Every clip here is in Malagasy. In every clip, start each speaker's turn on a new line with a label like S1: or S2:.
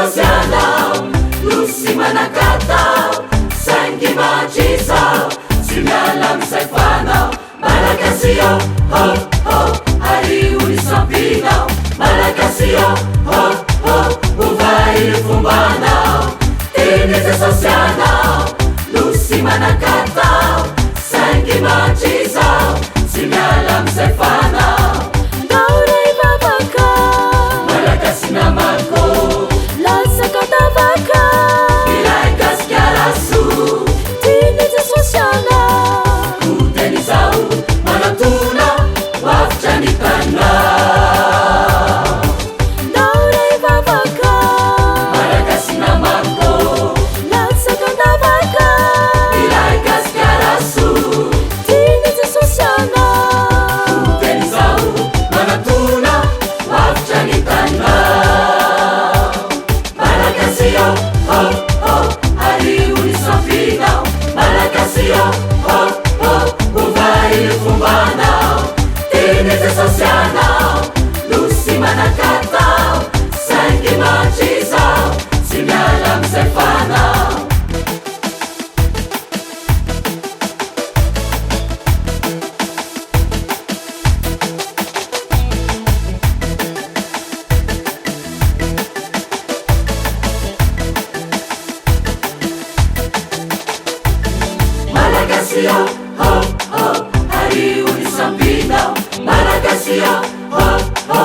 S1: sosianao nosy manakatao saingy macisao tsy miala misaifanao malakasio ho ho ariony sampinao malakasio ho ho ovai fombanao teneza sosianao nosy manakatao saingy macisao tsy miala misaifanao
S2: Daurai babaka
S1: malakasy namako
S2: lasakatavaka
S1: ilay gasikaraso
S2: tineza sosiala
S1: kuteny zao manatona wafitra ny tanao
S2: Daurai babaka
S1: malakasy namako
S2: lasakatavaka
S1: ilay gasikaraso
S2: tineza sosiala
S1: kuteny zao manatona wafitra ny tanao malakasio ho ho ariony sampinao malakasio ho ho ovai fombanao teneza sosianao nosy manakatao saingy macisao tsy miala misaifanao malakasio ho ho ariony sampinao malakasio ho ho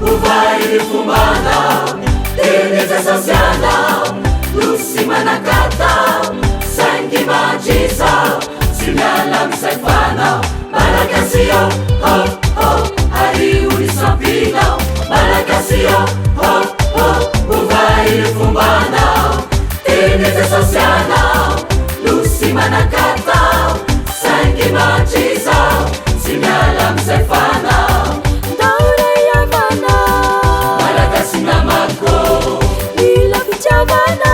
S1: ovai fombanao teneza sosianao nosy manakatao saingy macisao tsy miala misaifanao malakasio ho ho ariony sampinao malakasio ho ho ovai fombanao teneza sosianao nosy manakatao saingy macisao tsy miala misaifanao
S2: Daurai avana
S1: malakasy namako
S2: ila fitiavana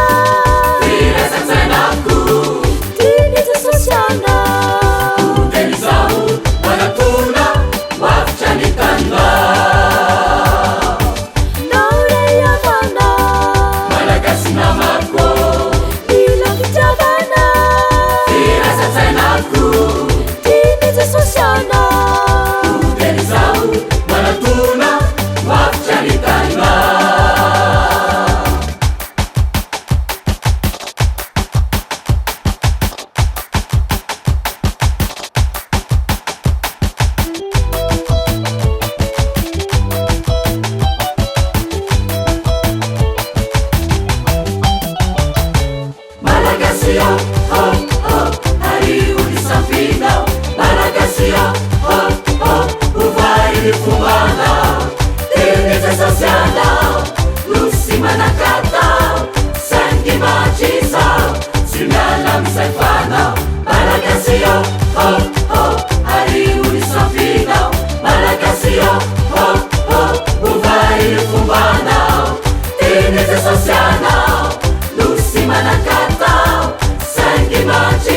S1: firasatsainako
S2: tineza sosiala
S1: kuteny zao manatona wafitra ny tanao
S2: Daurai avana
S1: malakasy namako
S2: ila fitiavana
S1: firasatsainako
S2: tineza sosiala
S1: kuteny zao manatona wafitra ny tanao malakasio ho ho ariony sampinao malakasio ho ho ovai fombanao teneza sosianao nosy manakatao saingy macisao tsy miala misaifanao malakasio ho ho ariony sampinao malakasio ho ho ovai fombanao teneza sosianao nosy manakatao saingy macisao